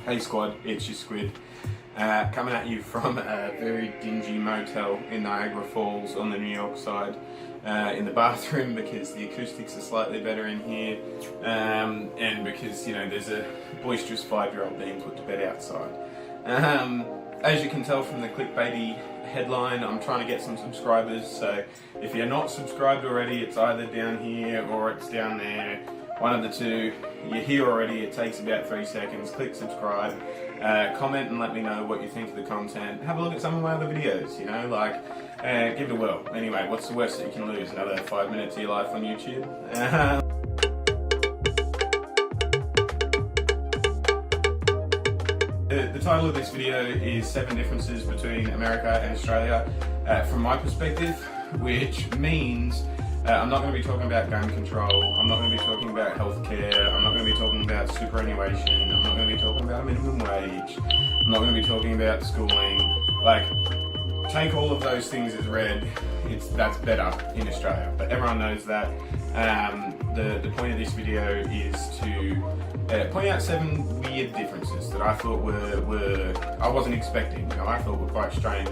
Hey squad, it's your squid. Coming at you from a very dingy motel in Niagara Falls on the New York side. In the bathroom because the acoustics are slightly better in here, and because, you know, there's a boisterous 5-year-old being put to bed outside. As you can tell from the clickbaity headline, I'm trying to get some subscribers, so if you're not subscribed already, it's either down here or it's down there. One of the two. You're here already, it takes about 3 seconds. Click subscribe, comment and let me know what you think of the content. Have a look at some of my other videos, you know, like, give it a whirl. Anyway, what's the worst that you can lose? Another 5 minutes of your life on YouTube? The title of this video is 7 differences between America and Australia from my perspective, which means I'm not going to be talking about gun control, I'm not going to be talking about healthcare, I'm not going to be talking about superannuation, I'm not going to be talking about minimum wage, I'm not going to be talking about schooling. Like, take all of those things as read, that's better in Australia, but everyone knows that. The point of this video is to point out 7 weird differences that I thought I wasn't expecting, you know, I thought were quite strange,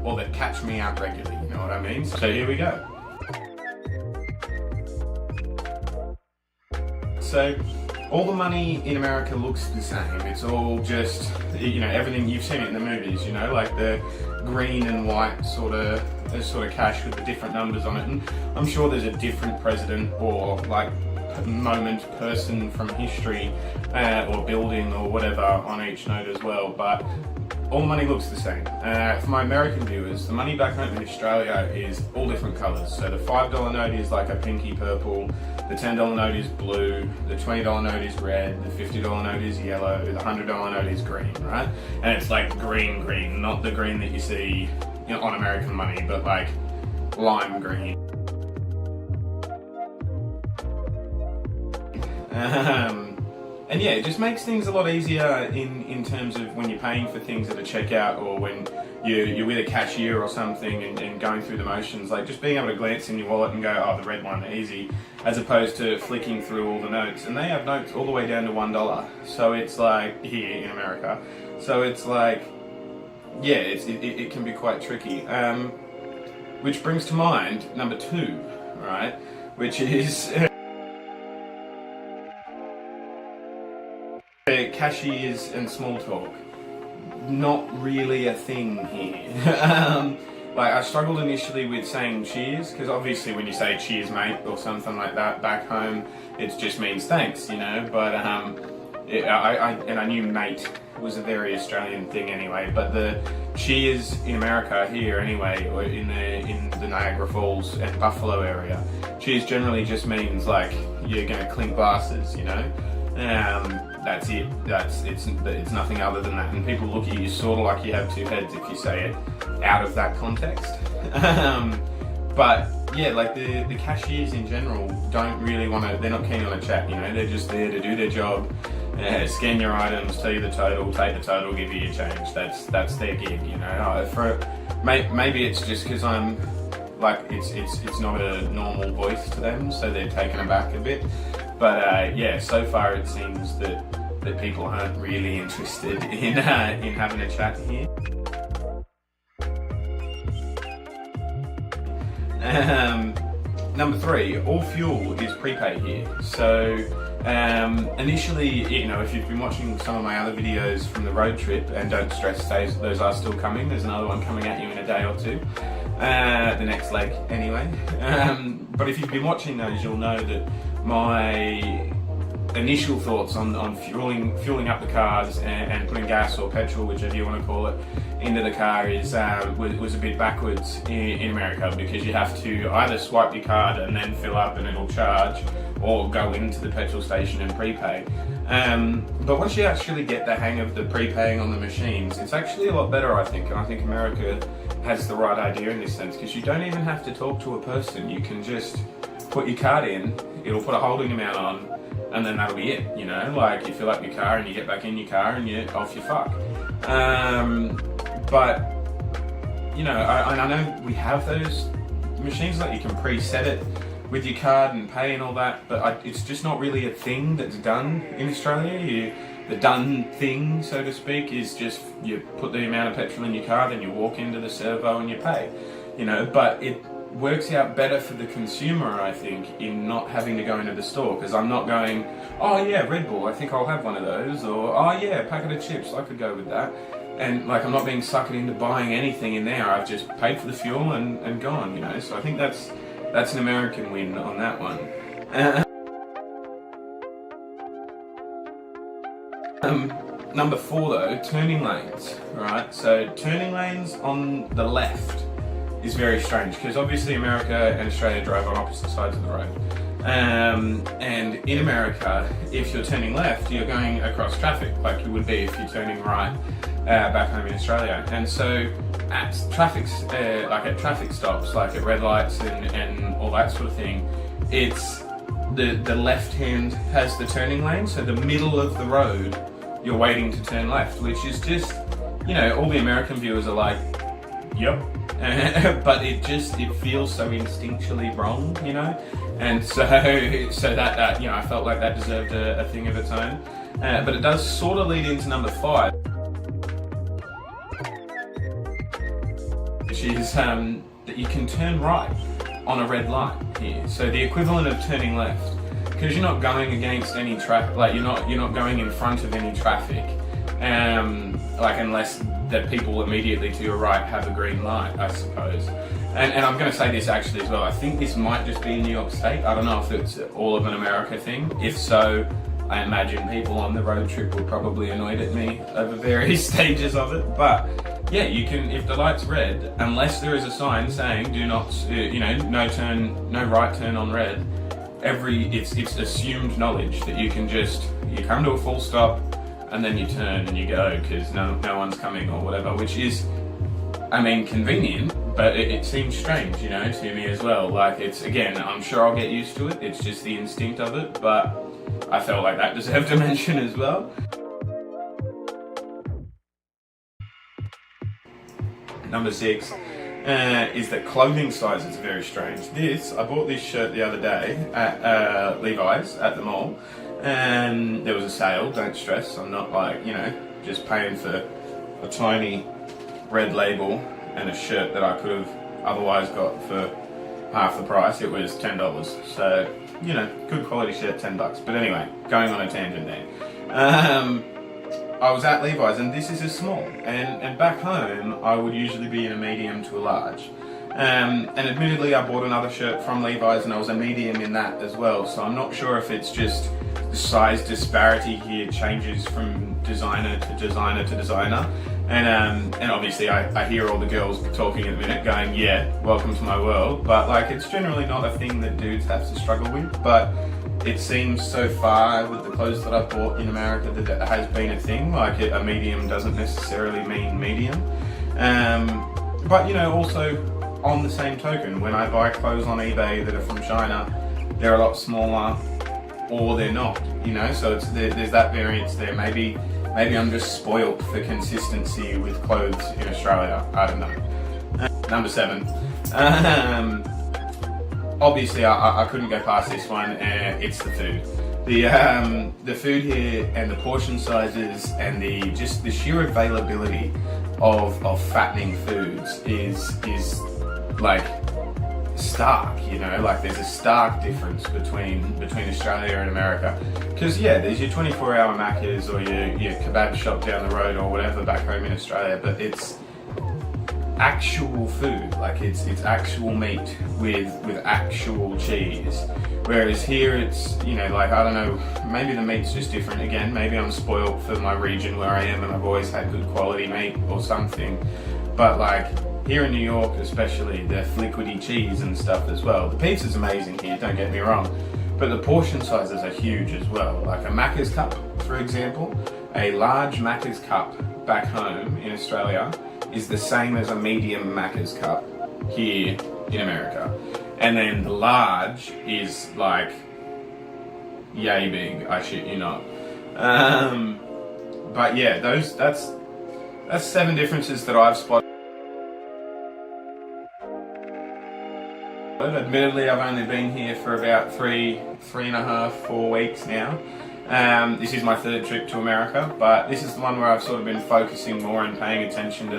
or that catch me out regularly, you know what I mean? So here we go. So, all the money in America looks the same. It's all just, you know, everything, you've seen it in the movies, you know, like the green and white sort of cash with the different numbers on it. And I'm sure there's a different president or like moment, person from history or building or whatever on each note as well, but all the money looks the same. For my American viewers, the money back home in Australia is all different colours. So the $5 note is like a pinky purple, the $10 note is blue, the $20 note is red, the $50 note is yellow, the $100 note is green, right? And it's like green, not the green that you see, you know, on American money, but like lime green. And yeah, it just makes things a lot easier in terms of when you're paying for things at a checkout, or when you're with a cashier or something and going through the motions, like just being able to glance in your wallet and go, oh, the red one, easy, as opposed to flicking through all the notes. And they have notes all the way down to $1. So it's like, here in America, so it's like, yeah, it can be quite tricky. Which brings to mind number 2, right, which is cashiers and small talk. Not really a thing here. Like, I struggled initially with saying cheers, because obviously when you say cheers mate or something like that back home, it just means thanks, you know, but I knew mate was a very Australian thing anyway, but the cheers in America here anyway, or in the Niagara Falls and Buffalo area, cheers generally just means like you're gonna clink glasses, you know. That's it. It's nothing other than that. And people look at you sort of like you have 2 heads if you say it out of that context. But yeah, like the cashiers in general don't really want to. They're not keen on a chat. You know, they're just there to do their job, scan your items, tell you the total, take the total, give you your change. That's their gig. You know, maybe it's just because I'm like it's not a normal voice to them, so they're taken aback a bit. But yeah, so far it seems that people aren't really interested in having a chat here. Number 3, all fuel is prepaid here. So initially, you know, if you've been watching some of my other videos from the road trip, and don't stress, those are still coming. There's another one coming at you in a day or 2. The next leg, anyway. But if you've been watching those, you'll know that my initial thoughts on fueling up the cars and putting gas or petrol, whichever you want to call it, into the car was a bit backwards in America, because you have to either swipe your card and then fill up and it'll charge, or go into the petrol station and prepay. But once you actually get the hang of the prepaying on the machines, it's actually a lot better, I think. And I think America has the right idea in this sense, because you don't even have to talk to a person. You can just put your card in, it'll put a holding amount on, and then that'll be it, you know, like you fill up your car and you get back in your car and you're off your fuck. But, you know, I know we have those machines that you can preset it with your card and pay and all that, but it's just not really a thing that's done in Australia. the done thing, so to speak, is just you put the amount of petrol in your car, then you walk into the servo and you pay, but it works out better for the consumer, I think, in not having to go into the store, because I'm not going, oh yeah, Red Bull, I think I'll have one of those, or oh yeah, a packet of chips, I could go with that. And like, I'm not being suckered into buying anything in there. I've just paid for the fuel and gone, so I think that's an American win on that one. Number 4 though, turning lanes, right? So turning lanes on the left is very strange, because obviously America and Australia drive on opposite sides of the road. And in America, if you're turning left, you're going across traffic, like you would be if you're turning right back home in Australia. And so at traffic stops, like at red lights and all that sort of thing, it's the left hand has the turning lane, so the middle of the road you're waiting to turn left, which is just, all the American viewers are like, yep. But it feels so instinctually wrong, and so that I felt like that deserved a thing of its own. But it does sort of lead into number 5, which is that you can turn right on a red light here. So the equivalent of turning left, because you're not going against any traffic, like you're not going in front of any traffic, unless the people immediately to your right have a green light, I suppose. And I'm going to say this actually as well, I think this might just be in New York State. I don't know if it's all of an America thing. If so, I imagine people on the road trip were probably annoyed at me over various stages of it. But yeah, you can, if the light's red, unless there is a sign saying do not, no right turn on red, it's assumed knowledge that you come to a full stop and then you turn and you go, because no one's coming or whatever, which is, convenient, but it seems strange, to me as well. Like, it's, again, I'm sure I'll get used to it, it's just the instinct of it, but I felt like that deserved a mention as well. Number 6 is that clothing sizes are very strange. I bought this shirt the other day at Levi's at the mall, and there was a sale, don't stress, I'm not like, just paying for a tiny red label and a shirt that I could have otherwise got for half the price. It was $10, so, good quality shirt, $10. But anyway, going on a tangent there. I was at Levi's, and this is a small, and back home I would usually be in a medium to a large. And admittedly I bought another shirt from Levi's and I was a medium in that as well, so I'm not sure if it's just the size disparity here changes from designer to designer to designer. And obviously I hear all the girls talking at the minute going, yeah, welcome to my world, but like, it's generally not a thing that dudes have to struggle with, but it seems so far with the clothes that I've bought in America that it has been a thing. Like, a medium doesn't necessarily mean medium. But also on the same token, when I buy clothes on eBay that are from China, they're a lot smaller, or they're not, so there's that variance there. Maybe I'm just spoilt for consistency with clothes in Australia, I don't know. Number 7. Obviously I couldn't go past this one, it's the food. The food here and the portion sizes and the sheer availability of fattening foods is like stark, like there's a stark difference between Australia and America. Because there's your 24-hour Macca's or your kebab shop down the road or whatever back home in Australia, but it's actual food, like it's actual meat with actual cheese. Whereas here it's, like, I don't know, maybe the meat's just different. Again, maybe I'm spoiled for my region where I am and I've always had good quality meat or something. But like, here in New York especially, the liquidy cheese and stuff as well. The pizza's amazing here, don't get me wrong, but the portion sizes are huge as well. Like a Macca's cup, for example, a large Macca's cup back home in Australia is the same as a medium Macca's cup here in America. And then the large is like yay big, I shit you not. But yeah, that's 7 differences that I've spotted. Admittedly, I've only been here for about 3.5, 4 weeks now. This is my third trip to America, but this is the one where I've sort of been focusing more and paying attention to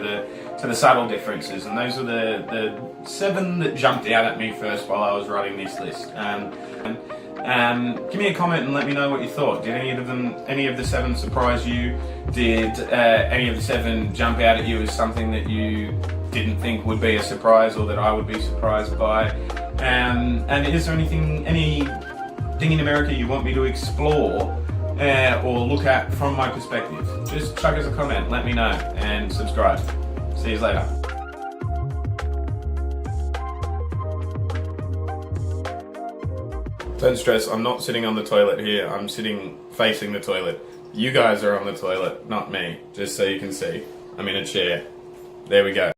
the subtle differences, and those are the 7 that jumped out at me first while I was writing this list. Give me a comment and let me know what you thought. Did any of the 7 surprise you? Did any of the 7 jump out at you as something that you didn't think would be a surprise, or that I would be surprised by? And is there anything in America you want me to explore or look at from my perspective? Just chuck us a comment, let me know, and subscribe. See you later. Don't stress, I'm not sitting on the toilet here, I'm sitting facing the toilet. You guys are on the toilet, not me, just so you can see. I'm in a chair. There we go.